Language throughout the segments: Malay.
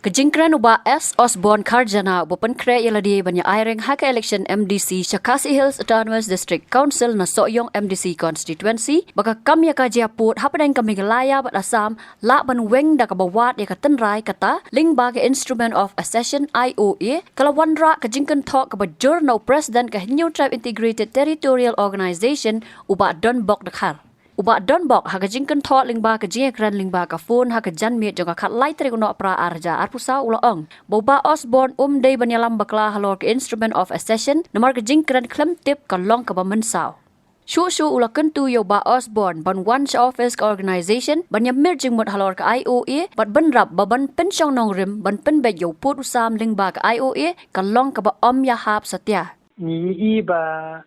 Kejingkran uba S. Osborne Karjana ubapan kre yaladi banya airing haka election MDC Shakasi Hills Autonomous District Council na Soyong MDC constituency baka kam yaka jiaput hapadeng kami galaya bat Assam la ban weng da kabawat yaka tenrai kata ling baga instrument of accession IOA kalawandra kejingkan talk kabajur no president ka New Tribe Integrated Territorial Organization uba Donbok Dakhar. Uba Donbok haka jingkan thot lingba ka jingkran lingba ka phone haka janmit jonga khat lai tri kuno pra arja arpusa ulaong boba Osborne day banyalam bakla halor ka instrument of accession namar ka jingkran klem tip ka long ka bamensau shu ula kentu yo ba Osborne ban one office organization banyamir jingmut halor ka IOA bat banrap baban pensyong nongrim ban penbe yo put usam lingba ka IOA ka long ka ba ya hap satya ni ba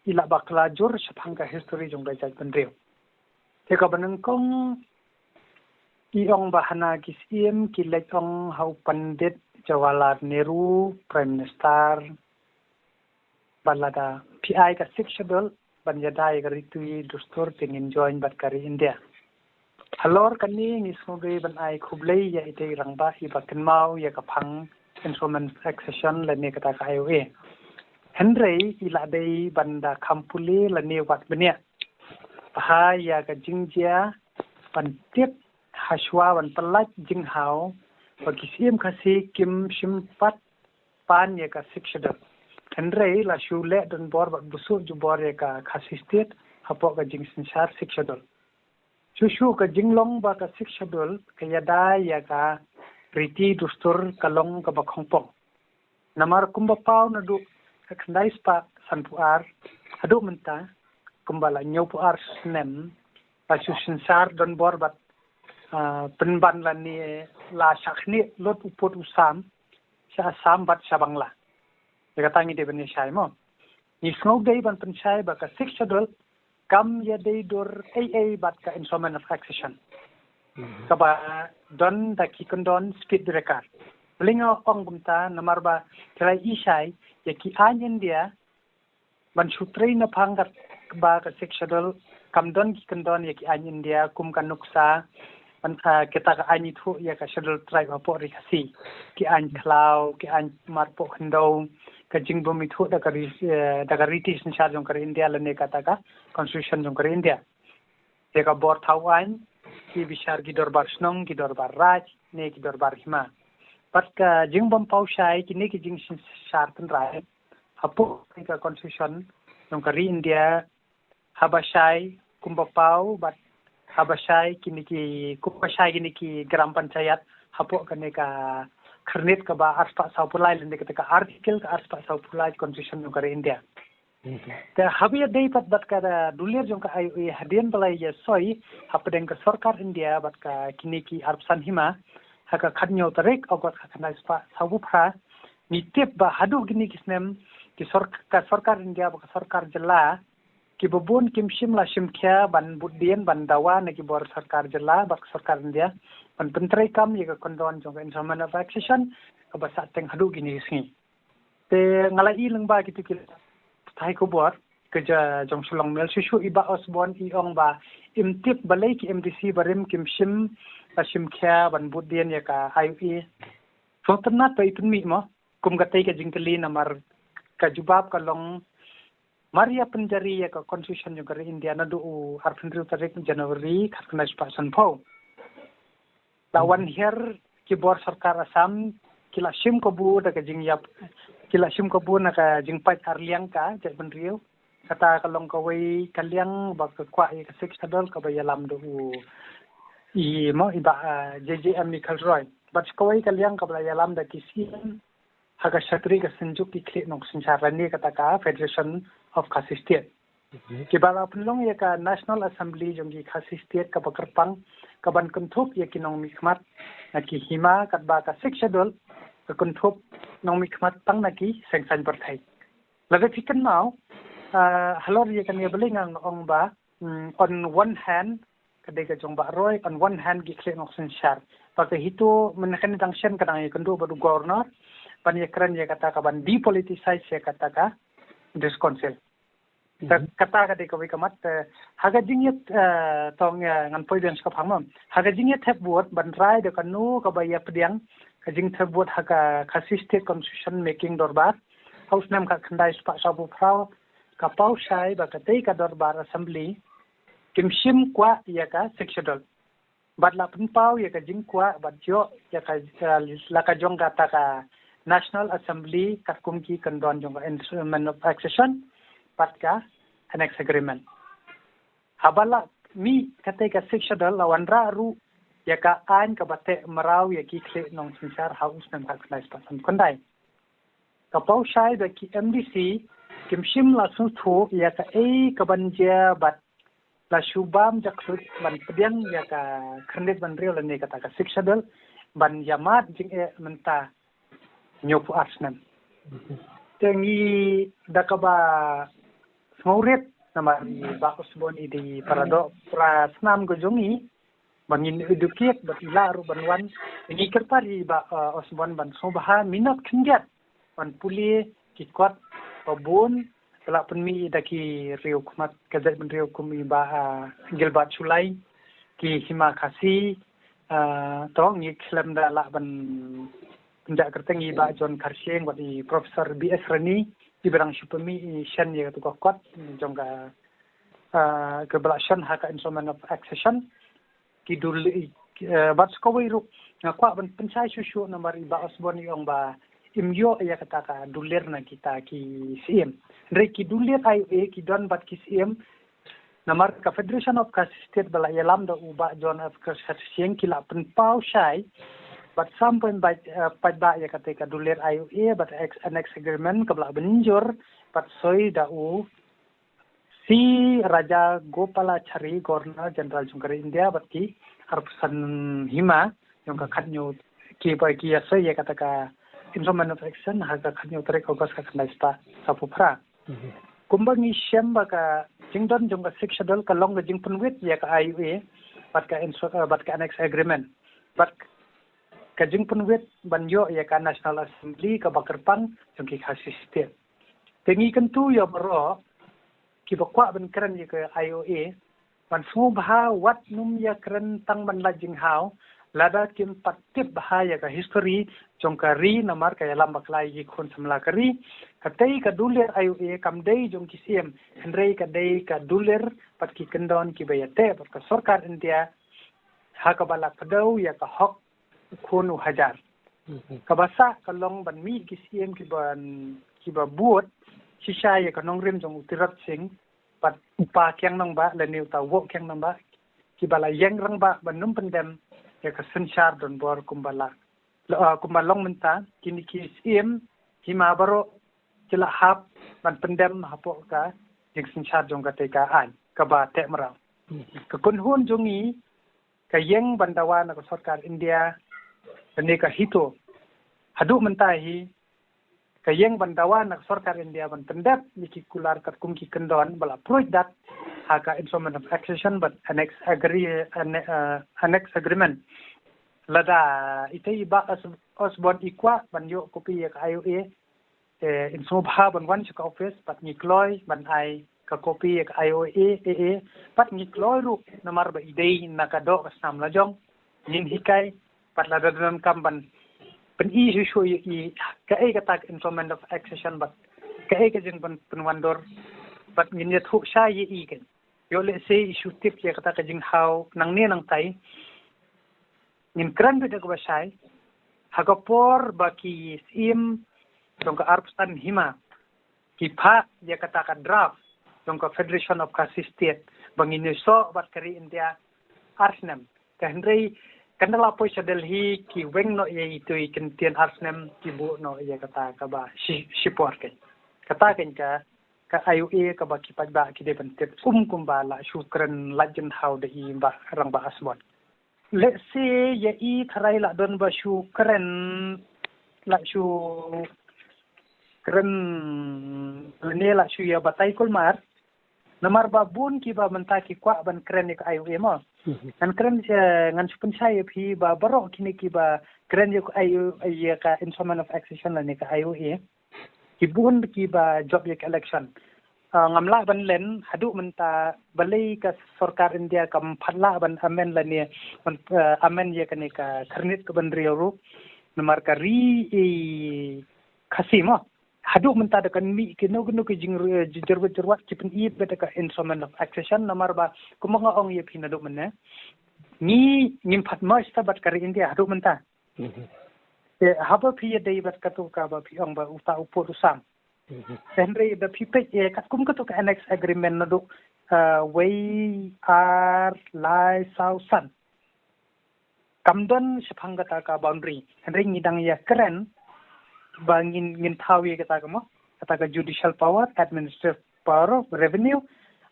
ila bakla jur shapang ka history jong dai jai penreu Teka banengkong iong bahana kisiem kilekong hau pandit Jawaharlal Nehru Prime Minister balada PI ka 6 schedule banjadai ka ritui dustur tingin join bat kari India. Halor kani ngismoge ban ai khublei ya ite rangba hi bakin mau ya kapang instrument accession lane kata ka IOA. Henry ila dei banda kampuli lane wat benia. Bahaya ka jingjia pantip haswa wan pelat jinghau bagi sim kasi kim simpat pan ya ka sikshada Henry la shule dan bor bak busuk jubor ya ka khasistit hapok ka jing sinsar sikshada Shushu ka jinglong ba ka sikshada kayada ya ka riti dustur kalong ka bakhongpong namar kumbapau na du ka khandai spa sanpuar adu menta kumbala nyopu ars nem pasu sinsar don borbat penban lani la shakni lot upot usam sa asam bat sabangla daga tangi de bani shai mo ni snow day ban penchai ba ka 6 schedule kam ya day dor AA bat ka instrument of accession ka ba don da ki kondon speed record blinga ong bumta namar ba trai ishai ya ki anyen dia ban sutrai na phangat ba ka schedule kamdon ki kandon ya ki an India kum kan nuksa an kita ka ani thu ya ka schedule tribe apo rikasi ki an khlau ki an marpo khando ka jingbo mi thu da ka riti sinsar jong kar India lane kata ka constitution jong kar India ya ka bor thawan ki bishar ki dorbar snong ki dorbar raj ne ki dorbar hima pat ka jingbom paushai ki ne ki jing sinsar tan rai apo ka constitution jong kar India Habashai kumbapau bat Habashai kini ki gram panchayat hapok kene ka kharnit ka ba arspa saupulai lende ka article ka arspa saupulai constitution no kare India ta habia dei pat bat ka dulir jong ka IOA hadian balai ya soi hapdeng ka sarkar India bat ka kini ki arpsan hima haka khanyo tarek ogot ka khana spa saupura nitip ba hadu gini kisnem ki sarkar India ba sarkar jilla ki babun kim shimla shimkhya ban budien ban dawa na ki bor sarkar jilla bak sarkar India ban pentrai kam ye ka kondon jong instrument of accession ka basa teng hadu gini singi te ngalai lengba gitu ki thai ko bor ke ja jong sulong mel shu iba Osborne I ong ba imtip balai ki MDC barim kim shim la shimkhya ban budien ye ka IOE so tanna to itun mi mo kum gatai ka jingkali namar ka jubab ka long Maria penjari ya ka constitution juga dari India na do harfindru tarik Januari karena pasan pau. Lawan her kibor sarkar Assam kila sim ko bu daga jing yap kila sim ko bu na ka jing pai arliang ka jai benriu kata kalong ka wei kaliang ba ka kwa ka six adol ka bayalam do I mo iba JJM ni kalroy but ka wei kaliang ka bayalam da kisin haga satri ka senjuk ki klik nok sinsarani kata ka Federation of Khasi State. Kibala penlong ya ka National Assembly jong ki Khasi State ka bakarpang ka ban kuntup ya ki nong mikmat na ki hima kat ba ka 6 schedule ka kuntup nong mikmat pang na ki sengsan berthai. Laga fikan mau halor ya kan ya belingang ong ba on one hand kadai ka jong ba roy on one hand ki klik nok sinsar. Pagka hito menakan tangsian kadang ya kendu badu governor ban ya kran ya kata ka ban depoliticize ya kata ka this council. Kata ka de ko kamat haga jingyet tong ngan poidens ka phangmam haga jingyet thep buat ban rai de kanu ka baya pediang kajing terbuat haka kasi state constitution making dorbar house nam ka khandai spa sabu frau kapau sai ba katei ka dorbar assembly kimshim kwa ya ka sectional batla penpau ya ka jing kwa batjo ya ka laka jong kata ka national assembly katkumki kandon jong instrument of accession patka annex agreement habala mi katei ka sectional lawanra ru ya ka an ka bate marau ya ki kle nong sinsar house nam ka khandai spa sam kandai kapau sai da ki MDC kimshim la su thu ya ka ka banja bat la shubam jaklut ban pediang ya ka krendet ban real ne kata ka sikshadal ban yamat jing menta nyopu arsnan tengi dakaba smauret nama ba usbon idi parado pra snam gojongi bangin educate batila ru banwan ini kerpari ba usbon ban sobaha minat khinjat ban puli kikot babun telah penmi daki riu kumat kazat ben riu kumi ba gilbat sulai ki hima kasi to ngi klam da la ban ndak kertengi ba John Karsieng wat di Profesor BS Rani di berang supemi shan ye tu kot jongga kebelasan hak instrument of accession ki dul bat skowai ru kwa ban pensai susu nomor ba osbon yong ba imyo ya kata ka dulir na kita ki CM re ki dulir IOA ki don bat ki CM namar ka Federation of Kas State bala yalam da uba John of Kas Sieng kila penpau sai bat sampai ba ya kata ka dulir IOA bat annex agreement ka bala benjur bat soi da u si Raja Gopalachari Governor General Jungkari India bat ki harpusan hima yang ka khatnyo ki ba ki ya ya kata ka instrument of action harga khanyo trek ogas ka khandai sta sapupra kumbangi syam baka jingdon jongga sectional ka long jing punwit ya ka IUA bat ka annex agreement bat ka jing punwit banyo ya ka national assembly ka bakerpang jongki khasi state tengi kentu ya bro ki bakwa ban kran ya ka IOA ban subha wat num ya kran tang ban la jing hau lada kim patip bahaya ka history jongka ri namar ka yalam baklai gi khon samla kari katei ka duler IOA kamdei jong ki CM hendrei ka dei ka duler pat ki kendon ki bayate pat ka sarkar India ha ka bala padau ya ka hok khonu hajar ka basa ka long ban mi ki CM ki ba buot sisa ya ka nong rim jong utirat sing pat upa kyang nong ba la new ta wo kyang nong ba ki bala yang rang ba banum pendem ya ka sensyar don bor kumbalong menta kini ki CM hima baro cila hap ban pendem hapo ka jing sensyar jong ka teka an ka ba te mara ka kunhun jongi ka yeng bandawa na ka sarkar India ne ka hito hadu menta hi ka yeng bandawa na ka sarkar India ban pendep niki kular kat kumki kendon bala proid dat haka instrument of accession but annex agreement lada itay ba osbon ikwa banyo kopi ya ka IOA insubha ban wan ka office pat ngikloy ban ai ka kopi ya ka IOA pat ngikloy ru namar ba idei nakado kasam lajong nin hikai pat lada dalam kamban pen isu i ka ai katak instrument of accession but ka ai ka jeng penwandor pat ngin ya thu sha yi i ken yo le se isu tip ya kata ka jeng hau nang ne nang tai ngin kran be ka basai hagapor baki sim dong ka arpstan hima ki pha ya kata ka draft dong ka Federation of Kas State bangin so bat kari India arsnam ka hendrei kandala po sa Delhi ki weng no ye itu kentian arsnam ki bu no ya kata ka ba sipor ken kata ken ka IOA ka ba ki ba ki de bantep kumbala syukran lajen how de i ba rang ba asbon let's say ya i tharai la don ba syukran la syukran ne la syu ya batai kulmar namar ba bun ki ba menta ki kwa ban kren ni ka IOA mo kan kren ngan supun saya phi ba baro kini ki ba kren ni ka IOA ka instrument of accession la ni ka IOA ki bun ki ba job yak election ngamla ban len hadu menta balai ka sarkar India kam phatla ban amen la ni amen ye ka ni ka kharnit ka ban riu namar kari kasimo haduk menta da kan mi kino ke jing jerwat kipen I beta ka instrument of accession namar ba kumanga ong ye pinaduk mena ni ngimpat mas tabat kari India haduk menta haba pi dei bat katu ka ba pi ong ba uta upur usam Henry the people kat kum katu ka annex agreement naduk way are lie south sun kamdon sephanggata ka boundary Henry ngidang ya keren bangin ngin thawi kata ka judicial power administrative power revenue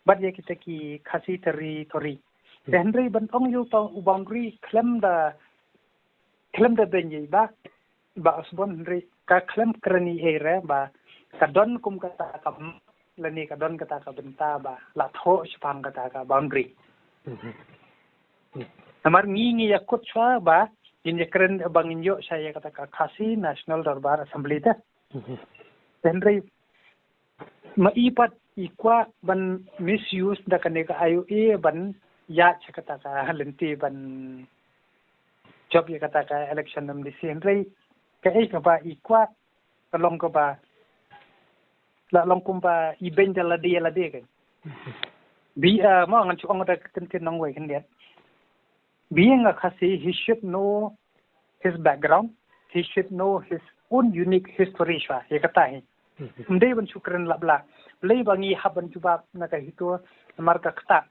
but ya kita ki khasi territory Henry bantong yu pa boundary claim da benyi ba asbon Henry ka claim krani area ba kadon kum kata ka lani kadon kata ka benta ba la tho sepang kata ka boundary namar ngi yakut chwa ba ini keren bangin yo saya kata khasi National Darbar Assembly ta Henry maipat ikwa ban misuse da kaneka ayu ban ya kata lenti ban job ya kata election MDC Henry kai ka ba ikwa kalong ka ba la long kumba iben jala dia kan bi mo ngan chu ong da ken nong wei kan dia being a Khasi, he should know his background. He should know his own unique history. He kata he. Mdei ban syukran labla. Lei bangi haban cuba naka hito marka kata.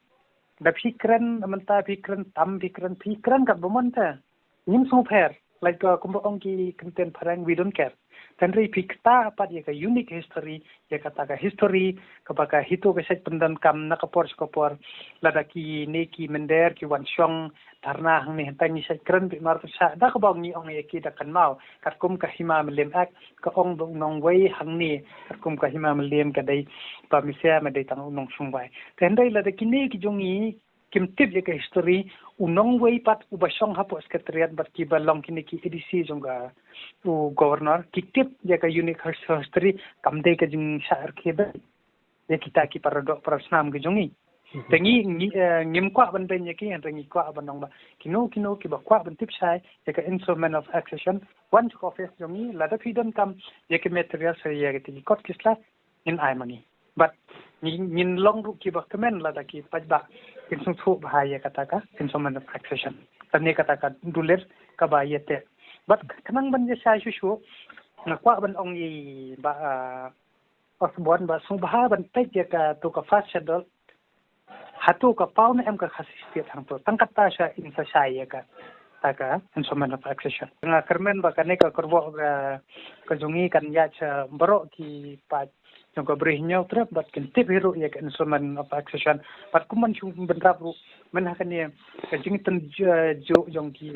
Da fikran menta fikran tam fikran kat bomanta. Nim so fair. Like kumba ongki content parang we don't care. Tanri fikta apa dia ka unique history. Dia kata ka history kapaka hito ka set pendan kam nakapor skopor ladaki neki mender ki wansyong tarna hang ni hentang ni set kren bi mar sa da ka bang ni ong ye ki da kan mau kat kum ka hima melem ak ka ong dong nong wei hang ni kat kum ka hima melem ka dai pa mi sia ma dai tang nong sung bai tendai ladaki ne ki jongi kim tip ye ka history unong wei pat ubasong hapo sekretariat bat ki balong kini ki edc jonga u governor ki tip ye ka unique history kamde ka jing sar kheda ye kita ki paradok prasnam ki jongi tengi ngim kwa ban ben ye ki ngi kwa ban nong ba kino ki ba kwa ban tip sai ye ka instrument of accession one to office jongi lada freedom kam ye ki material sai ye ki kot kisla in ai money but nin long ru ki ba kemen lada ki pajba kin sung thu ba ye kata ka instrument of accession tane kata ka duler ka ba ye te but kanang ban je sai shu na kwa ban ong yi ba osbon ba sung ba ban pe ye ka to ka fast schedule hatu ka pau na em ka khasi state hang to tangkata sha in sa sai ye ka taka instrument of accession nga kermen ba kane ka korbo ka jungi kan ya cha baro ki pa jong ka brihnya trap bat kan tip hero ya ka instrument of accession pat kuman chu benrap ru men ha kan ye ka jing tan jo jong ki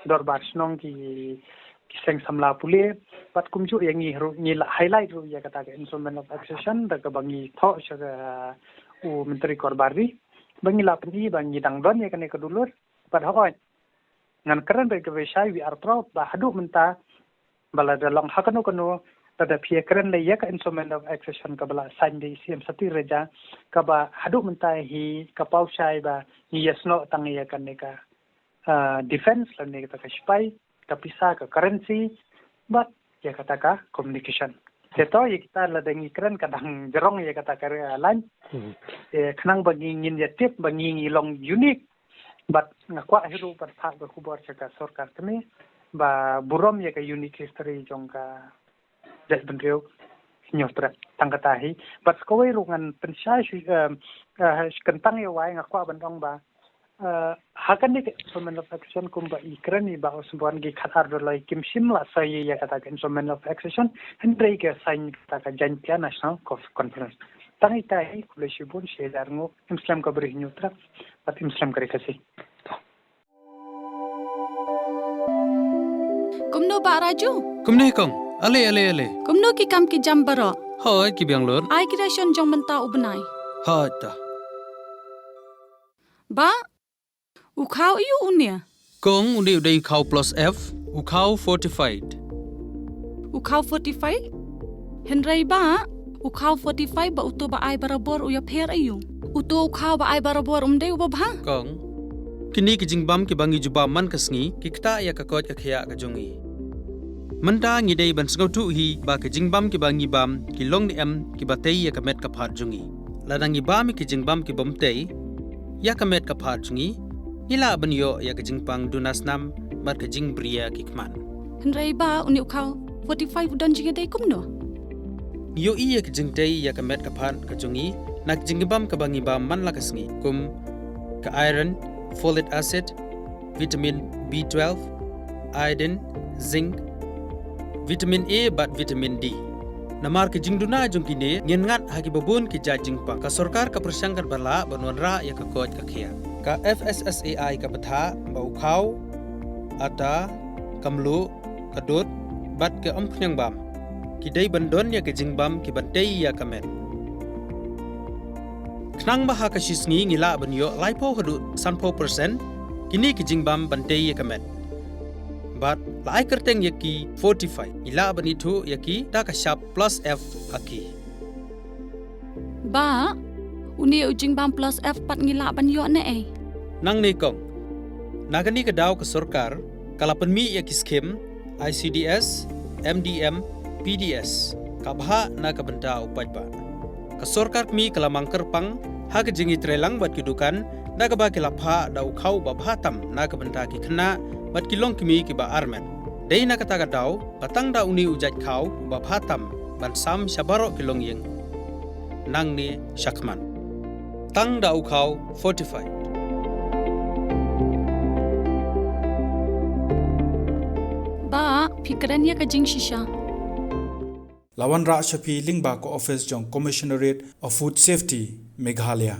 dorbar snong ki seng samla pule pat kum chu yang ni la highlight ru ya ka instrument of accession da ka bangi tho sha u menteri korbari bangi la pni bangi dangdon ya kan ka dulur pat hoi ngan keren ba ka shai we are proud ba hadu menta bala dalong hakano kono tada pia keren le ya ka instrument of accession ka bala sign di sim sati reja ka ba hadu menta hi ka pau shai ba ni yasno tang ya kan ka defense lan ne ka spy ka pisa ka currency but ya kata ka communication seto ya kita la dengi keren kadang jerong ya kata ka lan khnang bagi ngin ya tip bagi long unique but ngakwa hiru par thak ba khubor chaka sarkar tme ba burom ya ka unique history jong ka jas benriu nyotra tangkata hi but skoi rungan pensai kentang ya wai ngakwa bandong ba hakan ni instrument of accession kumba ikrani ba osbuan gi khatar dolai kimsim la sai ya kata instrument of accession hendrai ke sign kata jantia national conference tangi tai kuleshibun shedarngo islam ka beri nyutra pat islam kare kasi kumno ba raju kumne kong ale kumno ki kam ki jam baro hoi ki biang lor ai ki ration jong menta ubnai ha ta ba ukhau yu unia kong undi udai khau plus f ukhau fortified ukhau 45 henrai ba ukhau 45 ba uto ba ai barabor uya pher ayu uto ukhau ba ai barabor umdei uba bha kong kini ki jingbam ki bangi juba man kasngi ki kta ya ka kot ka khya ka jongi Menta ngi dei ban sngau tu hi ba ke jingbam ki ba ngi bam ki long ni em ki ba tei ya ka met ka phat jungi. Ladang ngi bam ki jingbam ki bom tei ya ka met ka phat jungi. Ila ban yo ya ka jingpang dunas nam mar ka jing bria ki kman. Henry ba uni ukau 45 udan jinga dei kum no. Yo iya ka jing tei ya ka met ka phat ka jungi nak jingbam ka ba ngi bam man la ka sngi kum ka iron, folic acid, vitamin B12, iodine, zinc, vitamin A bat vitamin D. Namar ke jingduna jungkine ngengat hagi babun ki jajingpa ka sarkar ka persangkar bala banwanra ya ka kod ka khia. Ka FSSAI ka batha bau khau ata kamlu kadut bat ke ompnyang bam. Ki dei bandon ya ke jingbam ki bantei ya kamet. Knang baha ka shisngi ngila banyo laipo hadu sanpo persen kini ki jingbam bantei ya kamet. But lai kerteng yaki 45 ila banitu yaki da ka sharp plus F aki. Ba uni ujing bam plus F pat ngila ban yo ne ai. Nang ni kong nagani ka daw ka sarkar kalapan mi yaki skim ICDS, MDM, PDS ka baha na ka benta upaj ba. Ka sarkar mi kalamang kerpang ha ka jingi trelang bat kidukan da ka ba kilapha daw khau ba bhatam na ka benta ki khna bat kilong kimi ki ba armen. Dei na kata ka daw patang da uni ujat khau ba bhatam ban sam shabaro kilong yeng. Nang ni shakman. Tang da khau 45. Ba fikran ya ka jing shisha. Lawan Ra Shafi Lingba ko office jong Commissionerate of Food Safety Meghalaya.